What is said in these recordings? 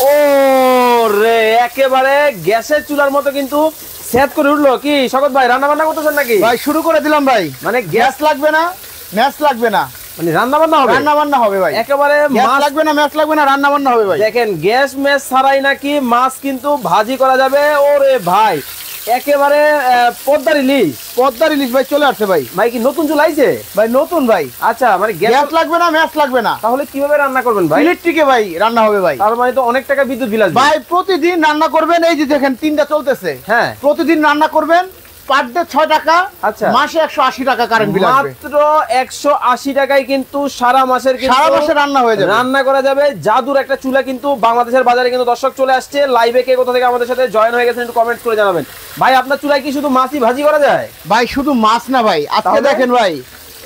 ও রে, একেবারে গ্যাসের চুলার মতো কিন্তু সেট করে উঠলো। কি শকত ভাই রান্না বান্না করতেছেন নাকি? ভাই শুরু করে দিলাম ভাই। মানে গ্যাস লাগবে না, ম্যাচ লাগবে না, মানে রান্না বান্না হবে? রান্না বান্না হবে ভাই। একেবারে গ্যাস লাগবে না, ম্যাচ লাগবে না, রান্না বান্না হবে ভাই। দেখেন গ্যাস ম্যাচ ছাড়াই নাকি মাছ কিন্তু ভাজি করা যাবে। ওরে ভাই একেবারে পদ্মার ইলিশ। পদ্মার ইলিশ ভাই চলে আসছে ভাই। ভাই কি নতুন চুলা আইছে? ভাই নতুন ভাই। আচ্ছা, মানে গ্যাস লাগবে না, ম্যাচ লাগবে না। তাহলে কিভাবে রান্না করবেন ভাই? ইলেকট্রিকে ভাই রান্না হবে ভাই। তার মানে তো অনেক টাকা বিদ্যুৎ বিল আসবে ভাই প্রতিদিন রান্না করবেন। এই যে দেখেন 3টা চলতেছে। হ্যাঁ, প্রতিদিন রান্না করবেন, পার ডে 6 টাকা। আচ্ছা, মাসে 180 টাকা কারেন্ট বিল আসবে। মাত্র 180 টাকায় কিন্তু সারা মাসের রান্না হয়ে যাবে, রান্না করা যাবে। জাদুর একটা চুলা কিন্তু বাংলাদেশের বাজারে কিন্তু দর্শক চলে আসছে। লাইভে কে কোথা থেকে আমাদের সাথে জয়েন হয়ে গেছেন একটু কমেন্ট করে জানাবেন। ভাই আপনার চুলায় কি শুধু মাছই ভাজি করা যায়? ভাই শুধু মাছ না ভাই, আজকে দেখেন ভাই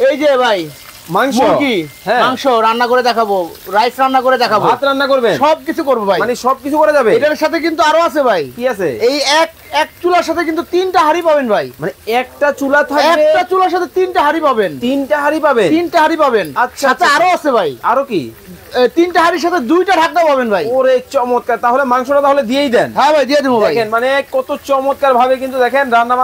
এই যে ভাই মাংস, হ্যাঁ মাংস রান্না করে দেখাবো, রাইস রান্না করে দেখাবো, ভাত রান্না করবেন, সবকিছু করবো ভাই। মানে সবকিছু করা যাবে। এটার সাথে কিন্তু আরো আছে ভাই। কি আছে? এই এক চুলার সাথে কিন্তু 3টা হাঁড়ি পাবেন ভাই। মানে একটা চুলা থাকবে, একটা চুলার সাথে 3টা হাঁড়ি পাবেন। 3টা হাঁড়ি পাবেন? 3টা হাঁড়ি পাবেন। আচ্ছা, সাথে আরো আছে ভাই। আরো কি? 3টা হাঁড়ির সাথে 2টা ঢাকনা পাবেন ভাই। ওরে চমৎকার, তাহলে মাংসটা তাহলে দিয়েই দেন। হ্যাঁ ভাই দিয়ে দেবো ভাই। দেখেন মানে কত চমৎকার ভাবে কিন্তু দেখেন রান্না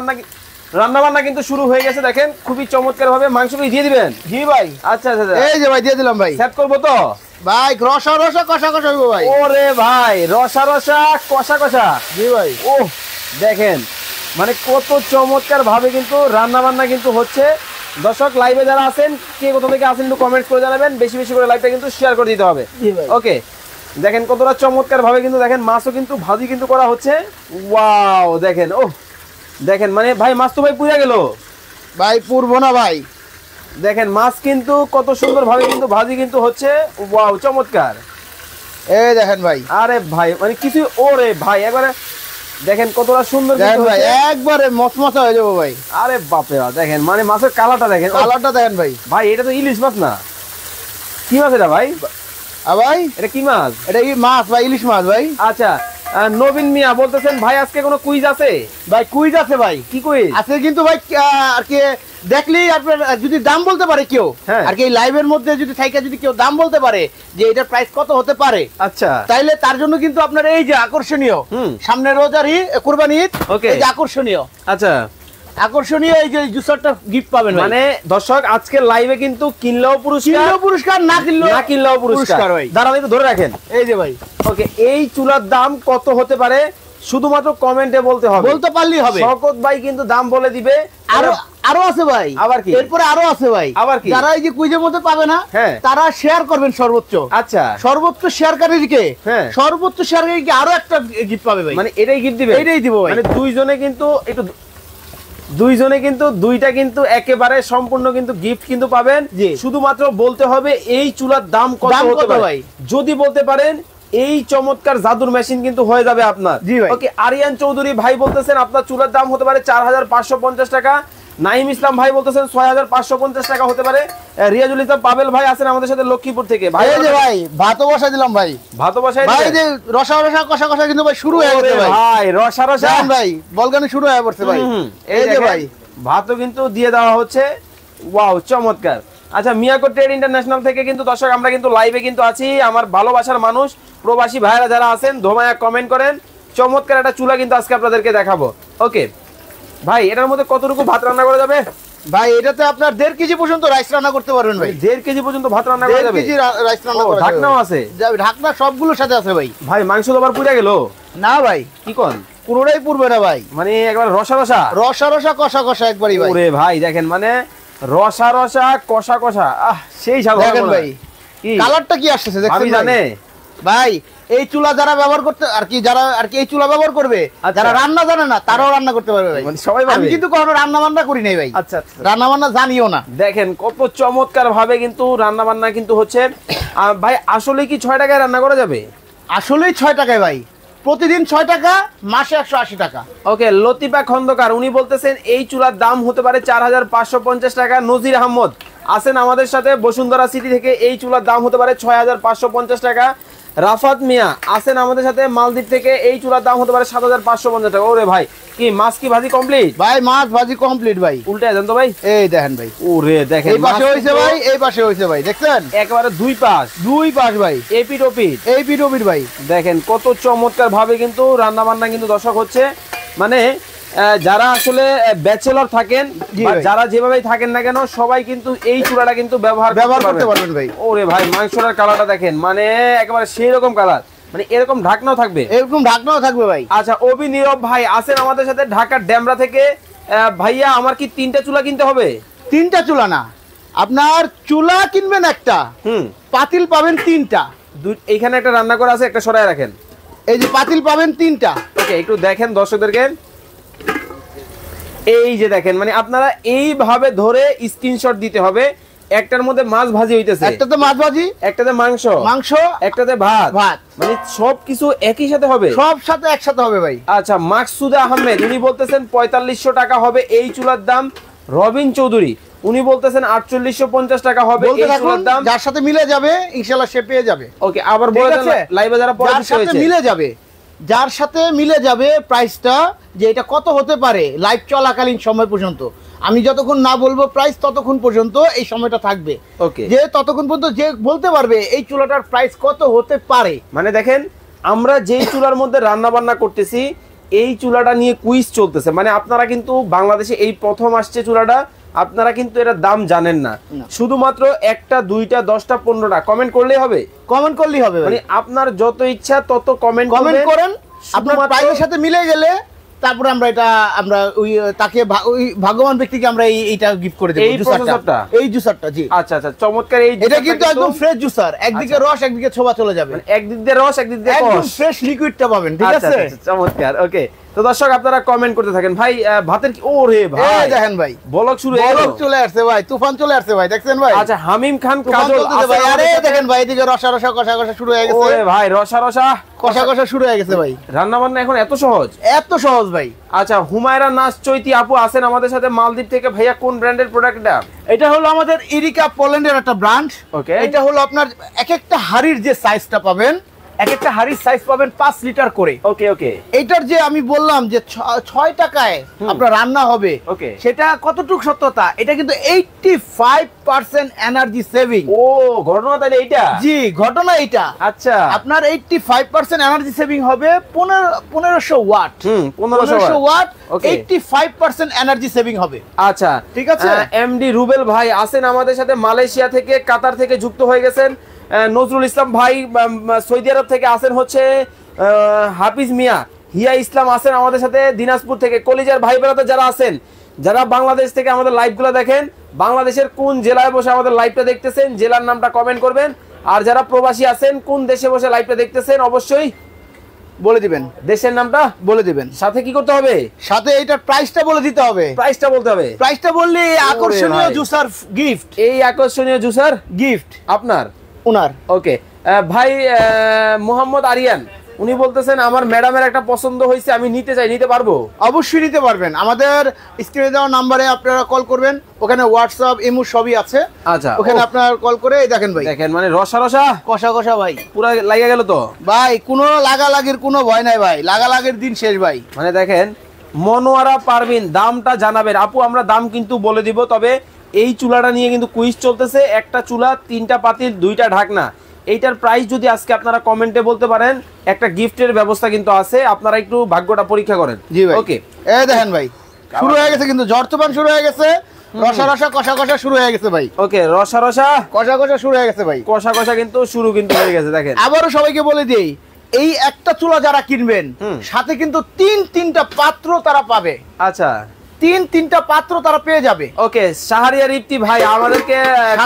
বান্না কিন্তু শুরু হয়ে গেছে। দেখেন খুবই চমৎকার ভাবে মাংসটা দিয়ে দিবেন। জি ভাই। আচ্ছা আচ্ছা, এই যে ভাই দিয়ে দিলাম ভাই। সেট করব তো ভাই। রসা রসা কষা কষা হইবো ভাই। ওরে ভাই রসা রসা কষা কষা। জি ভাই। ও দেখেন মানে কত চমৎকার ভাবে কিন্তু রান্না বান্না কিন্তু হচ্ছে। দর্শক লাইভে যারা আছেন কে কোথা থেকে আছেন একটু কমেন্ট করে জানাবেন। বেশি বেশি করে লাইভটা কিন্তু শেয়ার করে দিতে হবে। ওকে, দেখেন কতটা চমৎকার ভাবে কিন্তু দেখেন মাছও কিন্তু ভাজি কিন্তু করা হচ্ছে। ওয়াও দেখেন, ও দেখেন মানে ভাই মাছ তো ভাই পুড়ে গেল ভাই। পুরবো না ভাই। দেখেন মাছ কিন্তু কত সুন্দর ভাবে কিন্তু ভাজি কিন্তু হচ্ছে। ওয়াও চমৎকার। এই দেখেন ভাই। আরে ভাই মানে কিছু, ওরে ভাই একবারে দেখেন কতটা সুন্দর দেখেন ভাই, একবারে মচমচা হয়ে যাবো ভাই। আরে বাপরে দেখেন মানে মাছের কালারটা দেখেন, কালারটা দেখেন ভাই। ভাই এটা তো ইলিশ মাছ না, কি মাছ এটা ভাই? ভাই এটা কি মাছ? এটা মাছ ভাই, ইলিশ মাছ ভাই। আচ্ছা, নবীন মিয়া বলতেছেন ভাই আজকে কোনো কুইজ আছে? ভাই কুইজ আছে ভাই। কি কুইজ আছে? কিন্তু ভাই আর কি দেখলেই আপনার যদি দাম বলতে পারে কেউ, আর কি লাইভের মধ্যে যদি থাইকা যদি কেউ দাম বলতে পারে যে এটার প্রাইস কত হতে পারে, আচ্ছা তাইলে তার জন্য কিন্তু আপনার এই যে আকর্ষণীয় সামনে রোজার কুরবানি ঈদ, এই যে আকর্ষণীয়, আচ্ছা আকর্ষণীয় এই যে জুসারটা গিফট পাবেন। মানে দর্শক আজকে লাইভে কিন্তু কিনলেও পুরস্কার, না কিনলেও পুরস্কার। দাঁড়ান একটু ধরে রাখেন। এই যে ভাই, ওকে, এই চুলার দাম কত হতে পারে শুধুমাত্র কমেন্টে বলতে হবে, বলতে পারলেই হবে। শওকত ভাই কিন্তু দাম বলে দিবে। আরো আছে ভাই। আবার কি? এরপরে আরো আছে ভাই। আবার কি? যারা এই যে কুইজের মধ্যে পাবে না, তারা শেয়ার করবেন সর্বোচ্চ। আচ্ছা, সর্বোচ্চ শেয়ারকারীকে, সর্বোচ্চ শেয়ারকারীকে আরো একটা গিফট পাবে ভাই। মানে এটাই গিফট দিবে? এটাই দিব ভাই। মানে দুইজনে কিন্তু দুইটা কিন্তু একেবারে সম্পূর্ণ কিন্তু গিফট কিন্তু পাবেন। শুধুমাত্র বলতে হবে এই চুলার দাম কত হতে পারে। যদি বলতে পারেন এই চমৎকার জাদুর মেশিন কিন্তু হয়ে যাবে আপনার। ওকে, আরিয়ান চৌধুরী ভাই বলতেছেন আপনার চুলার দাম হতে পারে 4550 টাকা। নাইম ইসলাম ভাই বলতেছেন 6550 টাকা হতে পারে। রিয়াজুল ইসলাম পাবেল ভাই আছেন আমাদের সাথে লক্ষ্মীপুর থেকে। ভাই এই যে ভাই ভাতও বসাই দিলাম ভাই। ভাতও বসাই দিলেন ভাই। যে রসা রসা কষা কষা কিন্তু ভাই শুরু হয়ে গেছে ভাই। ভাই রসা রসা ভাই বলগানি শুরু হয়ে পড়ছে ভাই। এই যে ভাই ভাতও কিন্তু দিয়ে দেওয়া হচ্ছে। ওয়াও চমৎকার। আচ্ছা, মিয়াকো ট্রেড ইন্টারন্যাশনাল থেকে কিন্তু দর্শক আমরা কিন্তু লাইভে কিন্তু আছি। আমার ভালোবাসার মানুষ প্রবাসী ভাইরা যারা আছেন ধোমায়া কমেন্ট করেন। চমৎকার একটা চুলা কিন্তু আজকে আপনাদেরকে দেখাবো। ওকে ভাই, এটার মধ্যে কতটুকু ভাত রান্না করা যাবে? ভাই এটাতে আপনার 1.5 কেজি পর্যন্ত রাইস রান্না করতে পারবেন ভাই। 1.5 কেজি পর্যন্ত ভাত রান্না করা যাবে? 1.5 কেজি রাইস রান্না করা যাবে। ঢাকনাও আছে? ঢাকনা সবগুলোর সাথে আছে ভাই। ভাই মাংস তো আবার পুড়ে গেল না ভাই? কি কোন? পুরোটাই পুড়বে না ভাই, মানে একবার রসা রসা কষা কষা একবারই ভাই। ওরে ভাই দেখেন মানে রসা রসা কষা কষা, সেই স্বাদ। দেখেন ভাই কালারটা কি আসছে দেখছেন জানে ভাই? এই চুলা যারা ব্যবহার করতে আর কি, যারা আর কি এই চুলা ব্যবহার করবে, যারা রান্না জানে না তারাও রান্না করতে পারবে ভাই। মানে সবাই পারবে। আমি কিন্তু কখনো রান্না বান্না করি নাই ভাই। আচ্ছা, রান্না বান্না জানিও না। দেখেন কত চমৎকার ভাবে কিন্তু রান্না বান্না কিন্তু হচ্ছে। ভাই আসলে কি 6 টাকায় রান্না করা যাবে? আসলেই 6 টাকায় ভাই, প্রতিদিন 6 টাকা, মাসে 180 টাকা। ওকে, লতিফা খন্দকার উনি বলতেছেন এই চুলার দাম হতে পারে 4550 টাকা। নজির আহমদ আছেন আমাদের সাথে বসুন্ধরা সিটি থেকে, এই চুলার দাম হতে পারে 6550 টাকা। রাফাত মিয়া আছেন আমাদের সাথে মালদ্বীপ থেকে। এই চুলার দাম হতে পারে 7550 টাকা। ওরে ভাই কি মাছ কি ভাজি কমপ্লিট? ভাই মাছ ভাজি কমপ্লিট ভাই। উল্টে দেন তো ভাই, এই দেখেন ভাই। ওরে দেখেন এই পাশে হইছে ভাই, এই পাশে হইছে ভাই, দেখছেন একেবারে দুই পাশ ভাই, এপিট ওপিট ভাই। দেখেন কত চমৎকার ভাবে কিন্তু রান্না বান্না কিন্তু দর্শক হচ্ছে। মানে যারা আসলে ব্যাচেলর থাকেন, যারা যেভাবেই থাকেন না কেন, সবাই কিন্তু এই চুলাটা কিন্তু ব্যবহার করতে পারবেন ভাই। ওরে ভাই মাংসটার কালারটা দেখেন, মানে একেবারে সেই রকম কালার, মানে এরকম ঢাকনাও থাকবে, ভাই। আচ্ছা অভি নীরব ভাই আছেন আমাদের সাথে ঢাকার ডেমরা থেকে। ভাইয়া আমার কি 3টা চুলা কিনতে হবে? 3টা চুলা না, আপনার চুলা কিনবেন একটা, পাতিল পাবেন 3টা। এইখানে একটা রান্না করা আছে, একটা সরায় রাখেন। এই যে পাতিল পাবেন 3টা। ওকে একটু দেখেন দর্শকদেরকে, এই যে দেখেন, মানে আপনারা এইভাবে ধরে স্ক্রিনশট দিতে হবে। একটার মধ্যে মাছ ভাজি হইতেছে, একটাতে মাছ ভাজি, একটাতে মাংস, একটাতে ভাত, মানে সবকিছু একই সাথে হবে, সব সাথে একসাথে হবে ভাই। আচ্ছা মাকসুদা আহমেদ উনি বলতেছেন 4500 টাকা হবে এই চুলার দাম। রবিন চৌধুরী উনি বলতেছেন 4850 টাকা হবে এই চুলার দাম। যার সাথে মিলে যাবে ইনশাআল্লাহ সে পেয়ে যাবে। ওকে আবার বলে দেন লাইভে যারা পরে মিলে যাবে, যার সাথে মিলে যাবে প্রাইসটা, যে এটা কত হতে পারে লাইভ চলাকালীন সময় পর্যন্ত। আমি যতক্ষণ না বলবো প্রাইস ততক্ষণ পর্যন্ত এই সময়টা থাকবে। ওকে যে ততক্ষণ পর্যন্ত যে বলতে পারবে এই চুলাটার প্রাইস কত হতে পারে। মানে দেখেন আমরা যেই চুলার মধ্যে রান্না বান্না করতেছি, এই চুলাটা নিয়ে কুইজ চলতেছে। মানে আপনারা কিন্তু বাংলাদেশে এই প্রথম আসছে চুলাটা, আপনারা কিন্তু এর দাম জানেন না। শুধুমাত্র 1টা 2টা 10টা 15টা কমেন্ট করলেই হবে, মানে আপনার যত ইচ্ছা তত কমেন্ট করেন। আপনার প্রাইসের সাথে মিলে গেলে তারপরে আমরা ওই তাকে ওই ভাগ্যবান ব্যক্তিকে আমরা এইটা গিফট করে দেব, এই জুসারটা। জি আচ্ছা আচ্ছা চমৎকার। এটা কিন্তু একদম ফ্রেশ জুসার, একদিকে রস একদিকে ছোবা চলে যাবে, একদিক দিয়ে রস একদিক দিয়ে একদম ফ্রেশ লিকুইডটা পাবেন। ঠিক আছে চমৎকার। ওকে তো দর্শক আপনারা কমেন্ট করতে থাকেন। ভাই ভাতের কি ওরে ভাই দেখেন ভাই, বলক শুরু চলে আসছে ভাই, তুফান চলে আসছে ভাই, দেখছেন ভাই। আচ্ছা হামিম খান কাজল ভাই, আরে দেখেন ভাই এদিকে রসা রসা কষা কষা শুরু হয়ে গেছে। ওরে ভাই রসা রসা কষা কষা শুরু হয়ে গেছে ভাই। রান্না বান্না এখন এত সহজ ভাই। আচ্ছা হুমায়রা নাস চৈতি আপু আছেন আমাদের সাথে মালদ্বীপ থেকে। ভাইয়া কোন ব্র্যান্ডের প্রোডাক্ট এটা? এটা হলো আমাদের ইরিকা পোল্যান্ডের একটা ব্র্যান্ড। ওকে এটা হলো আপনার এক একটা হাড়ির যে সাইজটা পাবেন, এক একটা হাড়ির সাইজ পাবেন 5 লিটার করে। ওকে ওকে এইটার যে আমি বললাম যে 6 টাকায় আপনার রান্না হবে, ওকে সেটা কতটুকু সত্যতা? এটা কিন্তু 85% এনার্জি সেভিং। ও ঘটনা তাহলে এইটা? জি ঘটনা এইটা। আচ্ছা আপনার 85% এনার্জি সেভিং হবে 1500 ওয়াট। 1500 ওয়াট 85% এনার্জি সেভিং হবে। আচ্ছা ঠিক আছে। এমডি রুবেল ভাই আছেন আমাদের সাথে মালয়েশিয়া থেকে, কাতার থেকে যুক্ত হয়ে গেছেন। নজরুল ইসলাম ভাই সৌদি আরব থেকে আছেন হচ্ছে হাফিজ মিয়া। হিয়া ইসলাম আছেন আমাদের সাথে দিনাজপুর থেকে। কলিজার ভাই বেড়াতে যারা আছেন, যারা বাংলাদেশ থেকে আমাদের লাইভগুলো দেখেন, বাংলাদেশের কোন জেলায় বসে আমাদের লাইভটা দেখতেছেন জেলার নামটা কমেন্ট করবেন। আর যারা প্রবাসী আছেন কোন দেশে বসে লাইভটা দেখতেছেন অবশ্যই বলে দিবেন, দেশের নামটা বলে দিবেন। সাথে কি করতে হবে? সাথে এইটার প্রাইসটা বলে দিতে হবে। প্রাইসটা বলতে হবে। প্রাইসটা বললে আকর্ষণীয় জুসার গিফট, এই আকর্ষণীয় জুসার গিফট আপনার ওনার। ওকে ভাই মোহাম্মদ আরিয়ান উনি বলতেছেন আমার ম্যাডামের একটা পছন্দ হয়েছে, আমি নিতে চাই, নিতে পারবো? অবশ্যই নিতে পারবেন। আমাদের স্ক্রিনে দেওয়া নম্বরে আপনারা কল করবেন, ওখানে হোয়াটসঅ্যাপ ইমো সবই আছে। আচ্ছা ওখানে আপনারা কল করে দেখেন ভাই, দেখেন মানে রসা রসা কষা কষা ভাই পুরো লাগা গেল তো ভাই। কোনো লাগালাগির কোনো ভয় নাই ভাই, লাগালাগির দিন শেষ ভাই। মানে দেখেন মনোয়ারা পারবিন দামটা জানাবেন। আপু আমরা দাম কিন্তু বলে দিব, তবে এই চুলাটা নিয়ে কিন্তু কুইজ চলতেছে। একটা চুলা 3টা পাতিল 2টা ঢাকনা, এইটার প্রাইস যদি আজকে আপনারা কমেন্টে বলতে পারেন একটা গিফটের ব্যবস্থা কিন্তু আছে, আপনারা একটু ভাগ্যটা পরীক্ষা করেন। জি ভাই। ওকে এই দেখেন ভাই শুরু হয়ে গেছে, কিন্তু জর্তবান শুরু হয়ে গেছে, রসা রসা কষা কষা শুরু হয়ে গেছে ভাই। ওকে রসা রসা কষা কষা শুরু হয়ে গেছে ভাই, কষা কষা কিন্তু শুরু কিন্তু হয়ে গেছে। দেখেন আবারও সবাইকে বলে দেই, এই একটা চুলা যারা কিনবেন সাথে কিন্তু 3-3টা পাত্র তারা পাবে। আচ্ছা 3-3টা পাত্র তারা পেয়ে যাবে। ওকে শাহরিয়ার ইফতি ভাই আমাদেরকে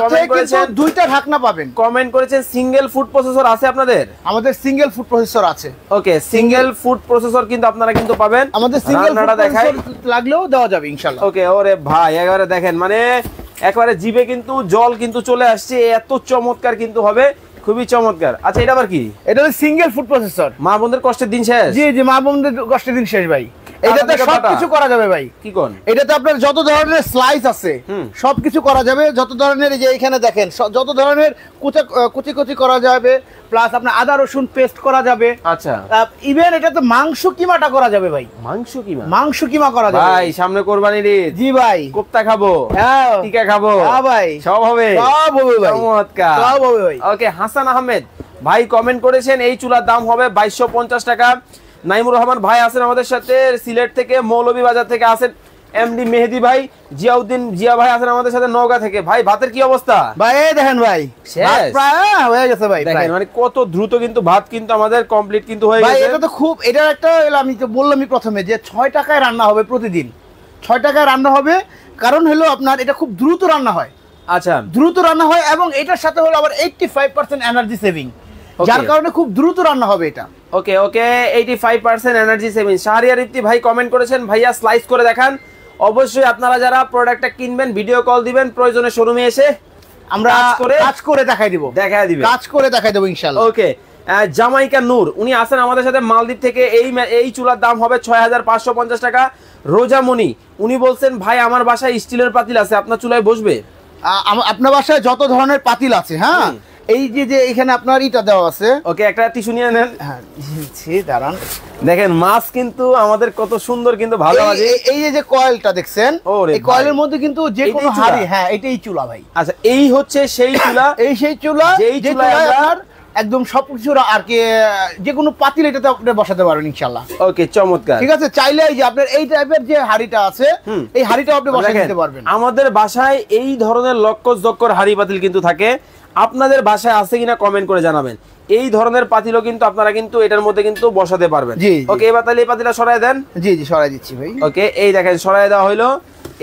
কমেন্ট করেছেন 2টা ঢাকনা পাবেন। কমেন্ট করেছেন সিঙ্গেল ফুড প্রসেসর আছে আপনাদের? আমাদের সিঙ্গেল ফুড প্রসেসর আছে। ওকে সিঙ্গেল ফুড প্রসেসর কিন্তু আপনারা কিন্তু পাবেন। আমাদের সিঙ্গেল ফুড প্রসেসর লাগলেও দেওয়া যাবে ইনশাআল্লাহ। ওকে ওরে ভাই একেবারে দেখেন, মানে একেবারে জিভে কিন্তু জল কিন্তু চলে আসছে, এত চমৎকার কিন্তু হবে, খুবই চমৎকার। আচ্ছা এটা আবার কি? এটা হলো সিঙ্গেল ফুড প্রসেসর। মা বোনদের কষ্টের দিন শেষ। জি জি মা বোনদের কষ্টের দিন শেষ ভাই। এটাতে সবকিছু করা যাবে ভাই। কি কোন? এটাতে আপনার যত ধরনের স্লাইস আছে সবকিছু করা যাবে, যত ধরনের, এই যে এখানে দেখেন যত ধরনের কুচি কুচি করা যাবে, প্লাস আপনার আদা রসুন পেস্ট করা যাবে। আচ্ছা, ইভেন এটাতে মাংস কিমাটা করা যাবে ভাই। মাংস কিমা করা যাবে ভাই, সামনে কোরবানির ঈদ। জি ভাই, কোপ্তা খাবো, হ্যাঁ টিকা খাবো, হ্যাঁ ভাই, সব হবে, সব হবে ভাই, চমৎকার, সব হবে ভাই। ওকে, হাসান আহমেদ ভাই কমেন্ট করেছেন এই চুলার দাম হবে 2250 টাকা। নাইমুর রহমান ভাই আছেন আমাদের সাথে সিলেট থেকে, মৌলভীবাজার থেকে আছেন এমডি মেহেদি ভাই, জিয়াউদ্দিন জিয়া ভাই আছেন আমাদের সাথে নওগাঁ থেকে। ভাই ভাতের কি অবস্থা ভাই? এই দেখেন ভাই, ভাত প্রায় হয়ে গেছে ভাই। দেখেন মানে কত দ্রুত কিন্তু ভাত কিন্তু আমাদের কমপ্লিট কিন্তু হয়ে গেছে। এটা তো খুব, এটা একটা, আমি তো বললামই প্রথমে যে 6 টাকায় রান্না হবে প্রতিদিন। 6 টাকায় রান্না হবে, কারণ হলো আপনার এটা খুব দ্রুত রান্না হয়। আচ্ছা, দ্রুত রান্না হয় এবং এটার সাথে হলো আবার 85% এনার্জি সেভিং, যার কারণে খুব দ্রুত রান্না হবে এটা। ওকে ওকে, 85% এনার্জি সেভিং। শাহরিয়ার ইফতি ভাই কমেন্ট করেছেন ভাইয়া স্লাইস করে দেখান। অবশ্যই আপনারা যারা প্রোডাক্টটা কিনবেন ভিডিও কল দিবেন, প্রয়োজনে শোরুমে এসে আমরা কাজ করে দেখাই দিব, কাজ করে দেখাই দেব ইনশাআল্লাহ। ওকে, জামাইকা নূর উনি আছেন আমাদের সাথে মালদ্বীপ থেকে। এই চুলার দাম হবে 6550 টাকা। রোজামণি উনি বলছেন ভাই আমার বাসায় স্টিলের পাতিল আছে, আপনার চুলায় বসবে? আপনার বাসায় যত ধরনের পাতিল আছে, হ্যাঁ, এই যে এখানে আপনার ইটা দেওয়া আছে। ওকে, একটা টিস্যু নিয়ে নেন। হ্যাঁ, দাঁড়ান, দেখেন মাছ কিন্তু আমাদের কত সুন্দর কিন্তু ভালো লাগে। এই যে কয়েলটা দেখছেন, এই কয়েলের মধ্যে কিন্তু যে কোনো হাড়ি, হ্যাঁ এটাই চুলা ভাই। আচ্ছা, এই হচ্ছে সেই চুলা, এই সেই চুলা, যেই চুলায় আপনার একদম সবকিছু আর কি যে কোনো পাতিল এটাতে আপনি বসাতে পারবেন ইনশাআল্লাহ। ওকে, চমৎকার। ঠিক আছে, চাইলে এই যে আপনার এই টাইপের যে হাড়িটা আছে, এই হাড়িটাও আপনি বসাতে দিতে পারবেন। আমাদের বাসায় এই ধরনের লক্কর জক্কর হাড়ি পাতিল কিন্তু থাকে। আপনাদের বাসায় আছে কিনা কমেন্ট করে জানাবেন। এই ধরনের পাতিলও কিন্তু আপনারা কিন্তু এটার মধ্যে কিন্তু বসাতে পারবেন। ওকে, এবার তাহলে এই পাতিলটা সরাই দেন। জি জি, সরাই দিচ্ছি ভাই। ওকে, এই দেখেন সরাই দেওয়া হইলো,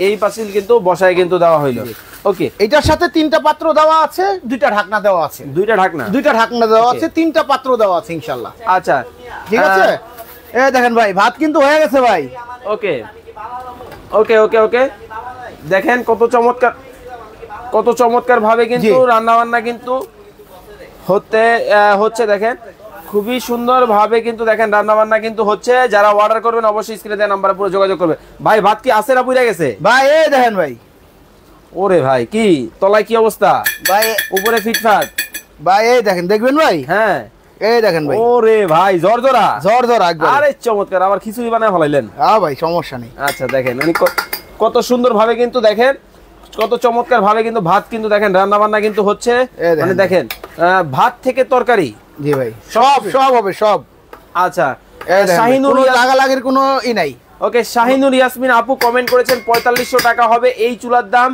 এই পাতিল কিন্তু বসায় কিন্তু দেওয়া হইলো। ওকে, এটার সাথে 3টা পাত্র দেওয়া আছে, 2টা ঢাকনা দেওয়া আছে, 2টা ঢাকনা দেওয়া আছে, 3টা পাত্র দেওয়া আছে ইনশাআল্লাহ। আচ্ছা, ঠিক আছে, এই দেখেন ভাই ভাত কিন্তু হয়ে গেছে ভাই। ওকে ওকে ওকে ওকে, দেখেন কত চমৎকার ভাবে কিন্তু রান্না বান্না কিন্তু হচ্ছে। দেখেন খুবই সুন্দর ভাবে কিন্তু দেখেন রান্না বান্না কিন্তু হচ্ছে। যারা অর্ডার করবেন অবশ্যই স্ক্রিনে দেওয়া নাম্বারে পুরো যোগাযোগ করবে। ভাই ভাত কি আছে না পুড়ে গেছে? ভাই এই দেখেন ভাই, ওরে ভাই কি তলায় কি অবস্থা ভাই, উপরে ফিটফাট ভাই, এই দেখেন, দেখবেন ভাই, হ্যাঁ এই দেখেন ভাই, ওরে ভাই জর্জরা একদম। আরে চমৎকার, আবার খিচুড়ি বানায় ফলাইলেন। হ্যাঁ ভাই, সমস্যা নেই। আচ্ছা, দেখেন উনি কত সুন্দর ভাবে কিন্তু দেখেন কত চমৎকার ভাবে কিন্তু ভাত কিন্তু দেখেন রান্না বান্না কিন্তু হচ্ছে। মানে দেখেন ভাত থেকে তরকারি, জি ভাই, সব হবে সব। আচ্ছা, শাহিনুর লাগালাগির কোনো ই নাই। ওকে, শাহিনুর ইয়াসমিন আপু কমেন্ট করেছেন 4500 টাকা হবে এই চুলার দাম।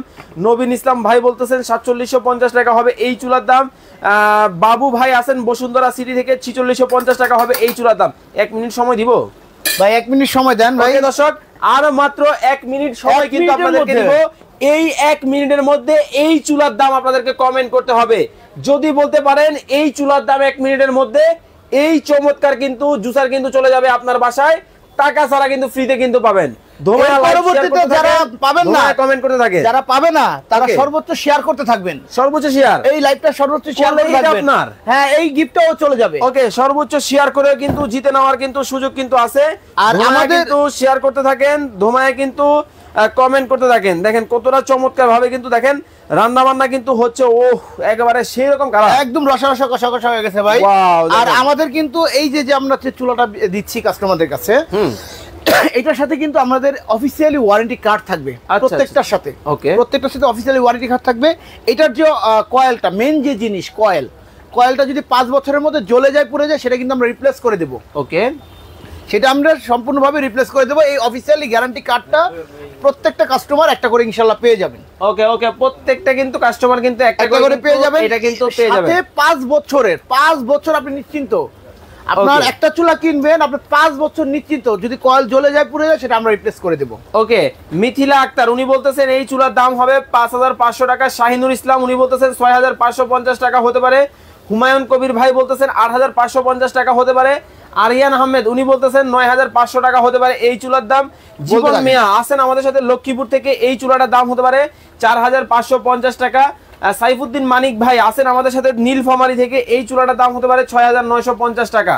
নবীন ইসলাম ভাই বলতেছেন 4750 টাকা হবে এই চুলার দাম। বাবু ভাই আছেন বসুন্ধরা সিটি থেকে 4650 টাকা হবে এই চুলার দাম। 1 মিনিট সময় দিব ভাই, 1 মিনিট সময় দেন ভাই। দর্শক, আর মাত্র 1 মিনিট সময় কিন্তু আপনাদেরকে দিব। এই 1 মিনিটের মধ্যে এই চুলার দাম আপনাদেরকে কমেন্ট করতে হবে। যদি বলতে পারেন এই চুলার দাম 1 মিনিটের মধ্যে, এই চমৎকার কিন্তু জুসার কিন্তু চলে যাবে আপনার বাসায়, টাকা ছাড়া কিন্তু ফ্রিতে কিন্তু পাবেন। পরবর্তীতে যারা পাবেন না কমেন্ট করতে থাকে, যারা পাবে না তারা সর্বোচ্চ শেয়ার করতে থাকবেন, সর্বোচ্চ শেয়ার, এই লাইভটা সর্বোচ্চ শেয়ার করতে থাকবেন আপনার। হ্যাঁ, এই গিফটটাও চলে যাবে। ওকে, সর্বোচ্চ শেয়ার করে কিন্তু জিতে নেওয়ার কিন্তু সুযোগ কিন্তু আছে। আর আমাদের কিন্তু শেয়ার করতে থাকেন, ধোমায় কিন্তু কমেন্ট করতে থাকেন। দেখেন কতটা চমৎকার ভাবে কিন্তু দেখেন রান্না বান্না কিন্তু হচ্ছে। ওহ, একেবারে সেই রকম কালার, একদম রসা রসা কষা কষা হয়ে গেছে ভাই। আর আমাদের কিন্তু এই যে আমরা চুলাটা দিচ্ছি কাস্টমারদের কাছে, এটার সাথে কিন্তু আমাদের অফিসিয়ালি ওয়ারেন্টি কার্ড থাকবে প্রত্যেকটার সাথে। ওকে, প্রত্যেকটার সাথে অফিসিয়ালি ওয়ারেন্টি কার্ড থাকবে। এটার যে কয়েলটা, মেন যে জিনিস কয়েলটা যদি 5 বছরের মধ্যে জ্বলে যায় পুড়ে যায়, সেটা কিন্তু আমরা রিপ্লেস করে দেব। ওকে, সেটা আমরা সম্পূর্ণভাবে রিপ্লেস করে দেব। এই অফিসিয়ালি গ্যারান্টি কার্ডটা প্রত্যেকটা কাস্টমার একটা করে ইনশাআল্লাহ পেয়ে যাবেন। ওকে ওকে, প্রত্যেকটা কিন্তু কাস্টমার কিন্তু একটা করে পেয়ে যাবেন। এটা কিন্তু পেয়ে যাবেন 5 বছর আপনি নিশ্চিন্ত। আপনার একটা চুলা কিনবেন, আপনি 5 বছর নিশ্চিন্ত, যদি কয়েল জ্বলে যায় পুড়ে যায় সেটা আমরা রিপ্লেস করে দেব। ওকে, মিথিলা আক্তার উনি বলতেছেন এই চুলার দাম হবে 5500 টাকা। শাহিনুর ইসলাম উনি বলতেছেন 6550 টাকা হতে পারে। হুমায়ুন কবির ভাই বলতেছেন 8550 টাকা হতে পারে। আরিয়ান আহমেদ উনি বলতেছেন 9500 টাকা হতে পারে এই চুলার দাম। জীবন মিয়া আছেন আমাদের সাথে লক্ষ্মীপুর থেকে, এই চুলাটার দাম হতে পারে 4550 টাকা। সাইফুদ্দিন মানিক ভাই আছেন আমাদের সাথে নীলফামারী থেকে, এই চুলাটার দাম হতে পারে 6950 টাকা।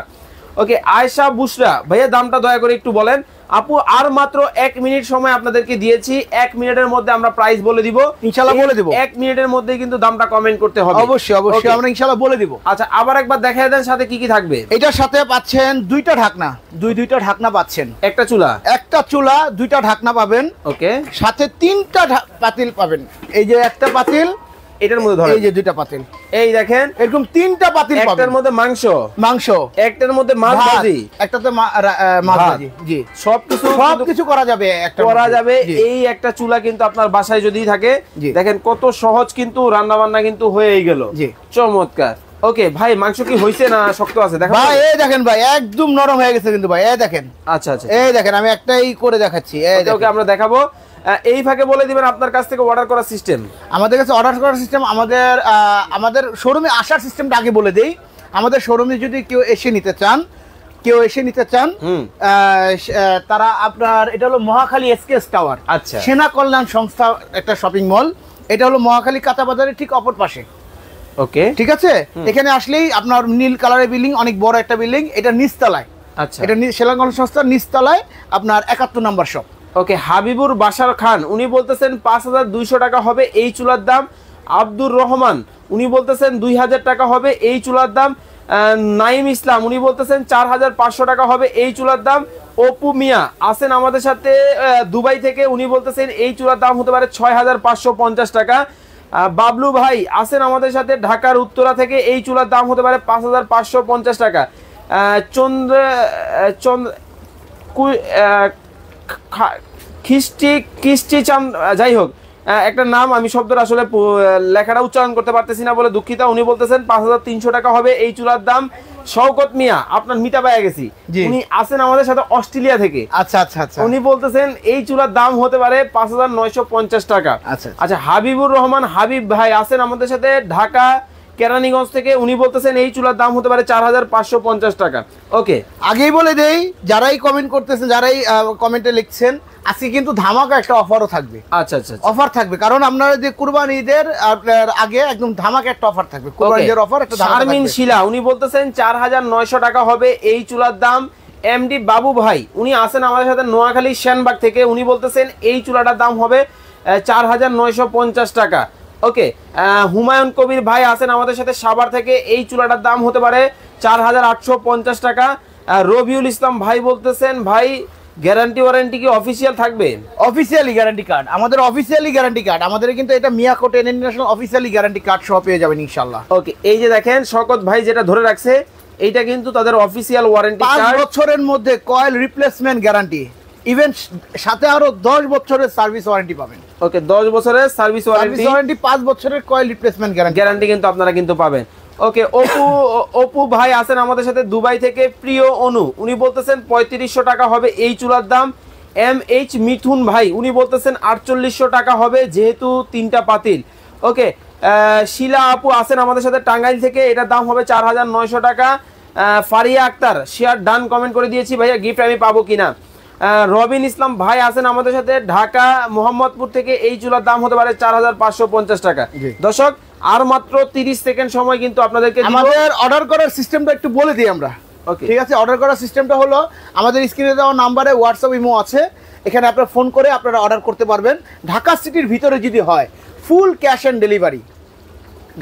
ওকে, আয়েশা বুশরা ভাইয়া দামটা দয়া করে একটু বলেন। আপু আর মাত্র 1 মিনিট সময় আপনাদেরকে দিয়েছি, 1 মিনিটের মধ্যে আমরা প্রাইস বলে দিব, ইনশাআল্লাহ বলে দিব। 1 মিনিটের মধ্যে কিন্তু দামটা কমেন্ট করতে হবে। অবশ্যই অবশ্যই আমরা ইনশাআল্লাহ বলে দিব। আচ্ছা আবার একবার দেখায় দেন সাথে কি কি থাকবে। এটার সাথে পাচ্ছেন দুইটা ঢাকনা, দুইটা ঢাকনা পাচ্ছেন, একটা চুলা, দুইটা ঢাকনা পাবেন। ওকে, সাথে তিনটা পাতিল পাবেন। এই যে একটা পাতিল, এটার মধ্যে ধরেন, এই যে দুইটা পাতিল, এই দেখেন এরকম তিনটা পাতিল পাবেন। একটার মধ্যে মাংস, একটার মধ্যে মাছ ভাজি, একটাতে মাছ ভাজি। জি, সবকিছু করা যাবে, এই একটা চুলা কিন্তু আপনার বাসায় যদি থাকে, দেখেন কত সহজ কিন্তু রান্না বান্না কিন্তু হয়েই গেল। জি, চমৎকার। ওকে ভাই, মাংস কি হইছে না শক্ত আছে? দেখেন ভাই, এই দেখেন ভাই, একদম নরম হয়ে গেছে কিন্তু ভাই, এই দেখেন। আচ্ছা আচ্ছা, এই দেখেন, আমি একটাই করে দেখাচ্ছি। ওকে, আমরা দেখাবো। এই ফাঁকে বলে দিবেন আপনার কাছ থেকে অর্ডার করার সিস্টেম। আমাদের কাছে অর্ডার করার সিস্টেম, আমাদের শোরুমে আসার সিস্টেমটা আগে বলে দেই। আমাদের শোরুমে যদি কেউ এসে নিতে চান, তারা আপনার, এটা হলো মহাখালী এসকেএস টাওয়ার, আচ্ছা, সেনা কল্যাণ সংস্থা একটা শপিং মল। এটা হলো মহাখালী কাঁচা বাজারের ঠিক অপর পাশে। ওকে, ঠিক আছে। এখানে আসলেই আপনার নীল কালারের বিল্ডিং, অনেক বড় একটা বিল্ডিং, এটা নিচতলায়। আচ্ছা, এটা সেনা কল্যাণ সংস্থার নিচতলায়, আপনার 71 নম্বর শপ। ওকে, হাবিবুর বাশার খান উনি বলতেছেন 5200 টাকা হবে এই চুলার দাম। আব্দুর রহমান উনি বলতেছেন 2000 টাকা হবে এই চুলার দাম। নাইম ইসলাম উনি বলতেছেন 4500 টাকা হবে এই চুলার দাম। অপু মিয়া আছেন আমাদের সাথে দুবাই থেকে, উনি বলতেছেন এই চুলার দাম হতে পারে 6550 টাকা। বাবলু ভাই আছেন আমাদের সাথে ঢাকার উত্তরা থেকে, এই চুলার দাম হতে পারে 5550 টাকা। খিস্টি চাম, যাই হোক একটা নাম, আমি শব্দটা আসলে লেখাটা উচ্চারণ করতে পারতেছি না বলে দুঃখিত। উনি বলতেছেন 5300 টাকা হবে এই চুলার দাম। শওকত মিয়া, আপনার মিতা পায়ে গেছি, উনি আছেন আমাদের সাথে অস্ট্রেলিয়া থেকে। আচ্ছা আচ্ছা আচ্ছা, উনি বলতেছেন এই চুলার দাম হতে পারে 5950 টাকা। আচ্ছা আচ্ছা, হাবিবুর রহমান হাবিব ভাই আছেন আমাদের সাথে ঢাকা কেরানীগঞ্জ থেকে, উনি বলতেছেন এই চুলার দাম হতে পারে 4550 টাকা। ওকে, আগেই বলে দেই, যারাই কমেন্ট করতেছেন, যারাই কমেন্টে লিখছেন, আজকে কিন্তু ধামাকা একটা অফারও থাকবে। আচ্ছা আচ্ছা, অফার থাকবে, কারণ আপনারা যে কুরবানি ঈদের আপনার আগে একদম ধামাকা একটা অফার থাকবে, কুরবানি ঈদের অফার একটা ধামাকা থাকবে। শারমিন শিলা উনি বলতেছেন 4900 টাকা হবে এই চুলার দাম। এমডি বাবু ভাই উনি আছেন আমাদের সাথে নোয়াখালী শ্যানবাগ থেকে, উনি বলতেছেন এই চুলাটার দাম হবে 4950 টাকা। ওকে, হুমায়ুন কবির ভাই আছেন আমাদের সাথে সাভার থেকে, এই চুলাটার দাম হতে পারে 4850 টাকা। রবিউল ইসলাম ভাই বলতেছেন ভাই গ্যারান্টি ওয়ারেন্টি কি অফিসিয়াল থাকবে? অফিসিয়ালি গ্যারান্টি কার্ড, আমাদের অফিসিয়ালি গ্যারান্টি কার্ড, আমাদের কিন্তু এটা Miyako international officially guarantee card সহ পেয়ে যাবেন ইনশাআল্লাহ। ওকে, এই যে দেখেন শওকত ভাই যেটা ধরে রাখছে, এইটা কিন্তু তাদের অফিসিয়াল ওয়ারেন্টি কার্ড। 5 বছরের মধ্যে কয়েল রিপ্লেসমেন্ট গ্যারান্টি, ইভেন সাথে আরো 10 বছরের সার্ভিস ওয়ারেন্টি পাবেন। ওকে, 10 বছরের সার্ভিস ওয়ারেন্টি, 5 বছরের কয়েল রিপ্লেসমেন্ট গ্যারান্টি কিন্তু আপনারা কিন্তু পাবেন। ওকে, অপু ভাই আছেন আমাদের সাথে দুবাই থেকে, প্রিয় অনু উনি বলতেছেন 3500 টাকা হবে এই চুলার দাম। MH মিথুন ভাই উনি বলতেছেন 4800 টাকা হবে যেহেতু 3টা পাতিল। ওকে, শিলা আপু আছেন আমাদের সাথে টাঙ্গাইল থেকে, এটার দাম হবে 4900 টাকা। Faria Akter share done comment করে দিয়েছি, ভাইয়া গিফট আমি পাবো কিনা। রবিন ইসলাম ভাই আছেন আমাদের সাথে ঢাকা মোহাম্মদপুর থেকে, এই চুলার দাম হতে পারে 4550 টাকা। দর্শক, আর মাত্র 30 সেকেন্ড সময় কিন্তু আপনাদেরকে আমাদের অর্ডার করার সিস্টেমটা একটু বলে দিই আমরা। ওকে, ঠিক আছে। অর্ডার করার সিস্টেমটা হলো, আমাদের স্ক্রিনে দেওয়া নাম্বারে হোয়াটসঅ্যাপ ইমো আছে, এখানে আপনারা ফোন করে আপনারা অর্ডার করতে পারবেন। ঢাকা সিটির ভিতরে যদি হয় full cash on delivery,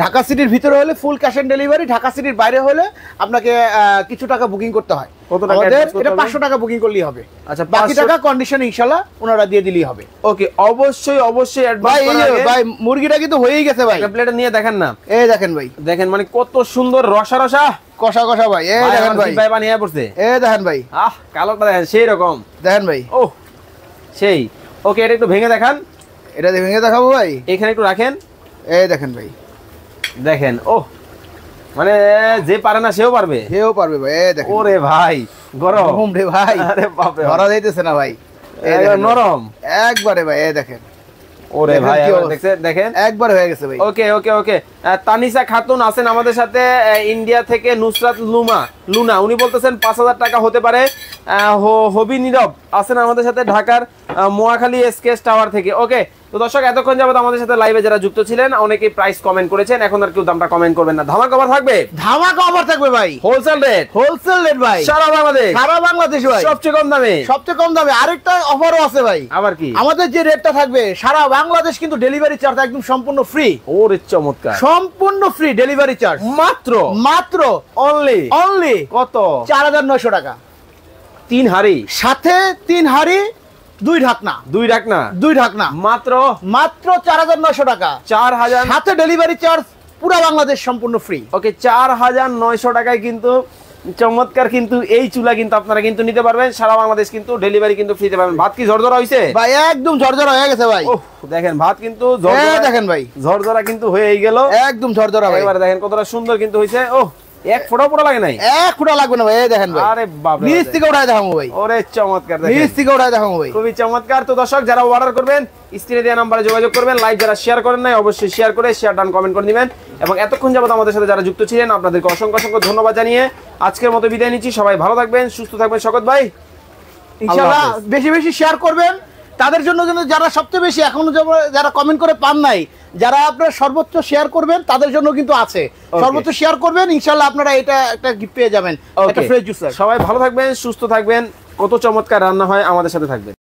Dhaka সিটির ভিতরে হলে full cash on delivery, Dhaka সিটির বাইরে হলে আপনাকে কিছু টাকা বুকিং করতে হয়। কত টাকা? এটা 500 টাকা বুকিং করলেই হবে। আচ্ছা, বাকি টাকা কন্ডিশন ইনশাআল্লাহ ওনারা দিয়ে দিলেই হবে। ওকে, অবশ্যই অবশ্যই ভাই, ভাই মুরগিটা কিন্তু হয়েই গেছে ভাই, প্লেটে নিয়ে দেখেন না, এই দেখেন ভাই, দেখেন মানে কত সুন্দর রসা রসা কষা কষা ভাই, এই দেখেন ভাই, ভাই বানিয়ে পড়ছে, এই দেখেন ভাই, কালোটা দেখেন সেই রকম, দেখেন ভাই, ওহ সেই। ওকে, এটা একটু ভেঙে দেখান, এটা ভেঙে দেখাবো ভাই, এখানে একটু রাখেন, এই দেখেন ভাই, দেখেন, ওহ মানে যে পারে না সেও পারবে, ভাই, এই দেখেন। ওরে ভাই গরম রে ভাই, আরে বাপ রে, ধরা যাইতেছে না ভাই, নরম একবারে ভাই, এই দেখেন। ওরে ভাই, দেখেন একবার হয়ে গেছে ভাই। ওকে ওকে ওকে, তানিসা খাতুন আছেন আমাদের সাথে ইন্ডিয়া থেকে। নুসরাত লুনা উনি বলতেছেন 5000 টাকা হতে পারে। হবি নীরব আছেন আমাদের সাথে ঢাকার মোয়াখালী এসকেএস টাওয়ার থেকে। ওকে, তো দর্শক এতক্ষণ যাবত আমাদের সাথে লাইভে যারা যুক্ত ছিলেন অনেকেই প্রাইস কমেন্ট করেছেন, এখন আর কেউ দামটা কমেন্ট করবেন না। ধামাকা অফার থাকবে, ধামাকা অফার থাকবে ভাই, হোলসেল রেট ভাই, সারা বাংলাদেশ ভাই, সবচেয়ে কম দামে। আরেকটা অফারও আছে ভাই। আবার কি? আমাদের যে রেটটা থাকবে সারা বাংলাদেশ কিন্তু ডেলিভারি চার্জ একদম সম্পূর্ণ ফ্রি। ওরে চমৎকার, সম্পূর্ণ ফ্রি ডেলিভারি চার্জ, মাত্র অনলি কত? 4900 টাকা। 3 হাড়ি সাথে 3 হাড়ি 2 ঢাকনা মাত্র 4900 টাকা। 4000 সাথে ডেলিভারি চার্জ পুরো বাংলাদেশ সম্পূর্ণ ফ্রি। ওকে, 4900 টাকায় কিন্তু চমৎকার কিন্তু এই চুলা কিন্তু আপনারা কিন্তু নিতে পারবেন। সারা বাংলাদেশ কিন্তু ডেলিভারি কিন্তু ফ্রিতে পাবেন। ভাত কি ঝরঝরা হইছে ভাই? একদম ঝরঝরা হয়ে গেছে ভাই। ওহ দেখেন ভাত কিন্তু দেখেন ভাই ঝরঝরা কিন্তু হয়েই গেল, একদম ঝরঝরা ভাই। এবারে দেখেন কতটা সুন্দর কিন্তু হইছে। ওহ এক ফোঁটা পোড়া লাগে নাই, এক ফোঁটা লাগবে না ভাই। এই দেখেন ভাই, আরে বাপ রে, নিচ থেকে উঠায় দেখাবো ভাই। ওরে চমৎকার, দেখেন নিচ থেকে উঠায় দেখাবো ভাই, খুবই চমৎকার। তো দর্শক যারা অর্ডার করবেন স্ক্রিনে দেওয়া নম্বরে যোগাযোগ করবেন। লাইভ যারা শেয়ার করেন নাই অবশ্যই শেয়ার করে ডান কমেন্ট করে দিবেন। এবং এতক্ষণ যাবত আমাদের সাথে যারা যুক্ত ছিলেন আপনাদেরকে অসংখ্য ধন্যবাদ জানিয়ে আজকের মতো বিদায় নিচ্ছি। সবাই ভালো থাকবেন, সুস্থ থাকবেন। শকত ভাই ইনশাআল্লাহ বেশি বেশি শেয়ার করবেন তাদের জন্য, যারা সবচেয়ে বেশি এখনো যারা কমেন্ট করে পান নাই, যারা আপনারা সর্বোচ্চ শেয়ার করবেন তাদের জন্য কিন্তু আছে। সর্বোচ্চ শেয়ার করবেন, ইনশাআল্লাহ আপনারা এটা একটা গিফট পেয়ে যাবেন, একটা ফ্রেশ জুসার। সবাই ভালো থাকবেন, সুস্থ থাকবেন। কত চমৎকার রান্না হয় আমাদের সাথে থাকবেন।